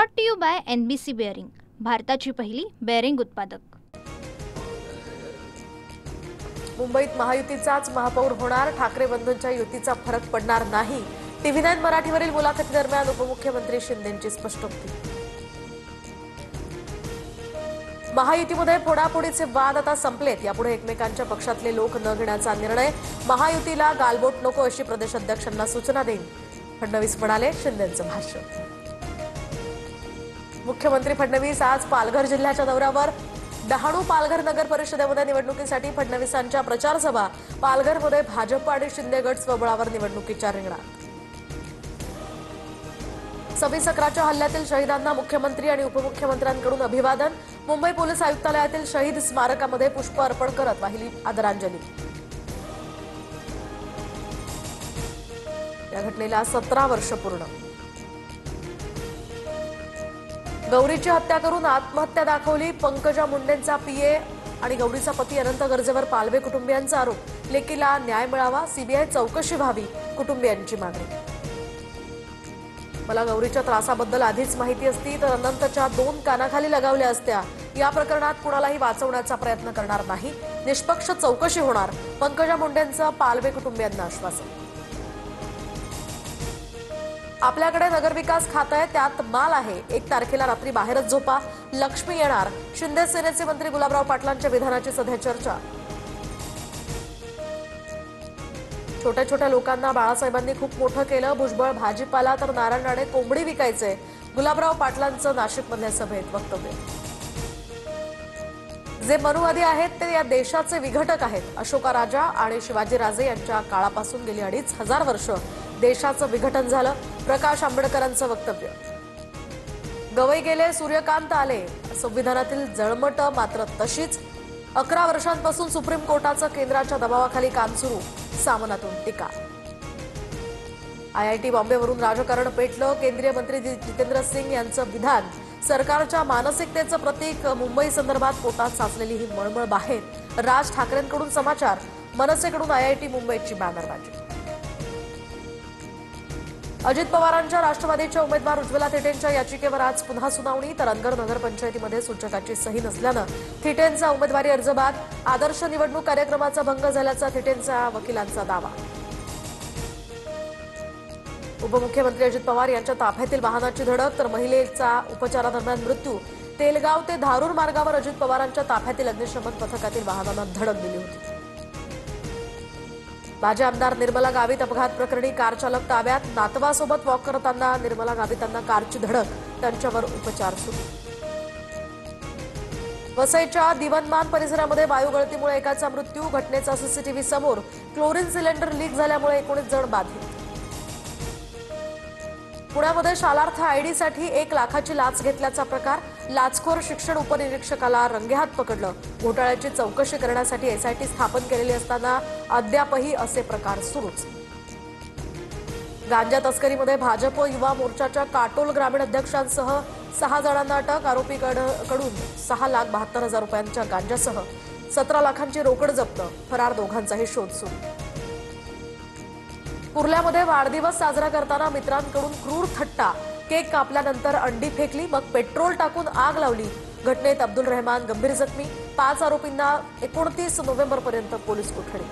Brought to you by NBC bearing, भारताची पहिली bearing उत्पादक। मुंबईत महायुतीचाच महापौर होणार, ठाकरे बंधूंच्या युतीचा फरक पडणार नाही। TV9 मराठीवरील मुलाखतीदरम्यान उपमुख्यमंत्री शिंदेंची स्पष्टोक्ती। महायुतीमध्ये फोडाफोडीचे वाद आता संपलेत, यापुढे एकमेकांच्या पक्षातले लोक न घेण्याचा निर्णय। महायुतीला गालबोट नको अशी प्रदेशाध्यक्षांना सूचना देईन, फडणवीस म्हणाले। शिंदेंचं भाष्य। मुख्यमंत्री फडणवीस आज पालघर जिल्ह्याच्या दौऱ्यावर। डहाणू पालघर नगर परिषदेमध्ये निवडणुकीसाठी फडणवीसांच्या प्रचार सभा। पालघरमध्ये भाजप आणि शिंदे गट स्वबळावर निवडणुकीच्या रिंगणात। 26/11च्या हल्ल्यातील शहीदांना मुख्यमंत्री आणि उपमुख्यमंत्र्यांकडून अभिवादन। मुंबई पोलीस आयुक्तालयातील शहीद स्मारकामध्ये पुष्प अर्पण करत वाहिली आदरांजली। या घटनेला 17 वर्ष पूर्ण। गौरीची हत्या करून आत्महत्या दाखवली, पंकजा मुंडेंचा PA आणि गौरीचा पती अनंत गर्जेवर पालवे कुटुंबियांचा आरोप। लेकीला न्याय मिळावा, CBI चौकशी व्हावी, कुटुंबियांची मागणी। मला गौरीच्या त्रासाबद्दल आधीच माहिती असती तर अनंतच्या 2 कानाखाली लगावल्या असत्या। या प्रकरणात कुणालाही वाचवण्याचा प्रयत्न करणार नाही, निष्पक्ष चौकशी होणार, पंकजा मुंडेंचं पालवे कुटुंबियांना आश्वासन। आपल्याकडे नगरविकास खातं आहे, त्यात माल आहे। 1 तारखेला रात्री बाहेरच झोपा, लक्ष्मी येणार। शिंदे सेनेचे मंत्री गुलाबराव पाटलांच्या विधानाची सध्या चर्चा। छोट्या छोट्या लोकांना बाळासाहेबांनी खूप मोठं केलं, भुजबळ भाजीपाला तर नारायण राणे कोंबडी विकायचे। गुलाबराव पाटलांचं नाशिकमधल्या सभेत वक्तव्य। जे मनुवादी आहेत ते या देशाचे विघटक आहेत। अशोका राजा आणि शिवाजी राजे यांच्या काळापासून गेली 2500 वर्ष देशाचं विघटन झालं। प्रकाश आंबेडकरांचं वक्तव्य। गवई गेले, सूर्यकांत आले, संविधानातील जळमट मात्र तशीच। 11 वर्षांपासून सुप्रीम कोर्टाचं केंद्राच्या दबावाखाली काम सुरू, सामनातून टीका। IIT बॉम्बेवरून राजकारण पेटलं, केंद्रीय मंत्री जितेंद्र सिंग यांचं विधान। सरकारच्या मानसिकतेचं प्रतीक, मुंबई संदर्भात पोटात साचलेली ही मळमळ बाहेर। राज ठाकरेंकडून समाचार, मनसेकडून IIT मुंबईची बॅनरबाजी। अजित पवारांच्या राष्ट्रवादीच्या उमेदवार उज्ज्वला थिटेंच्या याचिकेवर आज पुन्हा सुनावणी। तरंगड नगरपंचायतीमध्ये सूचकाची सही नसल्यानं थिटेंचा उमेदवारी अर्ज बाद। आदर्श निवडणूक कार्यक्रमाचा भंग झाल्याचा थिटेंचा वकिलांचा दावा। उपमुख्यमंत्री अजित पवार यांच्या ताफ्यातील वाहनाची धडक तर महिलेचा उपचारादरम्यान मृत्यू। तेलगाव ते धारूर मार्गावर अजित पवारांच्या ताफ्यातील अग्निशमन पथकातील वाहनानं धडक दिली होती। माजी आमदार निर्मला गावित अपघात प्रकरणी कार चालक ताब्यात। नातवासोबत वॉक करताना निर्मला गावितांना कारची धडक, त्यांच्यावर उपचार सुरू। वसईच्या दिवनमान परिसरामध्ये वायू गळतीमुळे एकाचा मृत्यू, घटनेचा CCTV समोर। क्लोरीन सिलेंडर लीक झाल्यामुळे 19 जण बाधित। पुण्यामध्ये शालार्थ ID साठी 1 लाखाची लाच घेतल्याचा प्रकार, लाचखोर शिक्षण उपनिरीक्षकाला रंगेहात पकडलं। घोटाळ्याची चौकशी करण्यासाठी SIT स्थापन केलेली असताना अद्यापही असे प्रकार सुरूच। गांजा तस्करीमध्ये भाजप युवा मोर्चाच्या काटोल ग्रामीण अध्यक्षांसह 6 जणांना अटक। आरोपीकडून 6,72,000 रुपयांच्या गांजासह 17 लाखांची रोकड जप्त, फरार दोघांचाही शोध सुरू। कुर्ल्यामध्ये वाढदिवस साजरा करताना मित्रांकडून क्रूर थट्टा, केक कापल्यानंतर अंडी फेकली, मग पेट्रोल टाकून आग लावली। घटनेत अब्दुल रहमान गंभीर जखमी, 5 आरोपींना 29 नोव्हेंबरपर्यंत पोलीस कोठडी।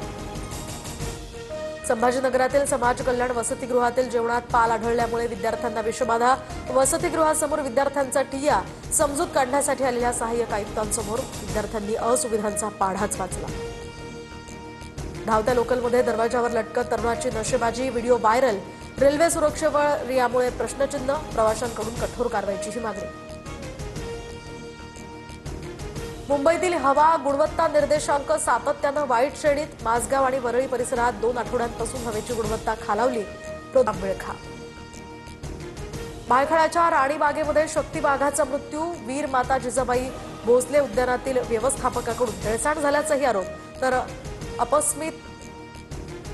संभाजीनगरातील समाज कल्याण वसतिगृहातील जेवणात पाल आढळल्यामुळे विद्यार्थ्यांना विषबाधा। वसतिगृहासमोर विद्यार्थ्यांचा ठिय्या, समजूत काढण्यासाठी आलेल्या सहाय्यक आयुक्तांसमोर विद्यार्थ्यांनी असुविधांचा पाढाच वाचला। धावत्या लोकलमध्ये दरवाजावर लटकत तरुणाची नशेबाजी, व्हिडिओ व्हायरल। रेल्वे सुरक्षेवर यामुळे प्रश्नचिन्ह, प्रवाशांकडून कठोर कारवाईची मागणी। मुंबईतील हवा गुणवत्ता निर्देशांक सातत्यानं वाईट श्रेणीत। माझगाव आणि वरळी परिसरात 2 आठवड्यांपासून हवेची गुणवत्ता खालावली, विळखा। भायखळ्याच्या राणीबागेमध्ये शक्ती वाघाचा मृत्यू, वीर माता जिजाबाई भोसले उद्यानातील व्यवस्थापकाकडून हेळसांड झाल्याचाही आरोप। तर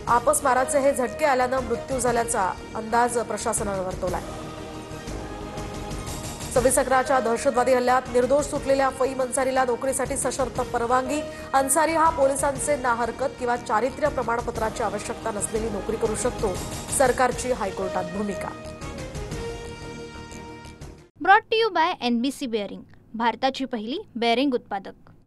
आपसमाराचे हे झटके आल्यानं मृत्यू झाल्याचा अंदाज प्रशासनानं वर्तवलाय। 26/11च्या दहशतवादी हल्ल्यात निर्दोष सुटलेल्या फईम अन्सारीला नोकरीसाठी सशर्त परवानगी। अन्सारी हा पोलिसांचे ना हरकत किंवा चारित्र्य प्रमाणपत्राची आवश्यकता नसलेली नोकरी करू शकतो, सरकारची हायकोर्टात भूमिका। Brought to you by NBC bearing, भारताची पहिली बेअरिंग उत्पादक.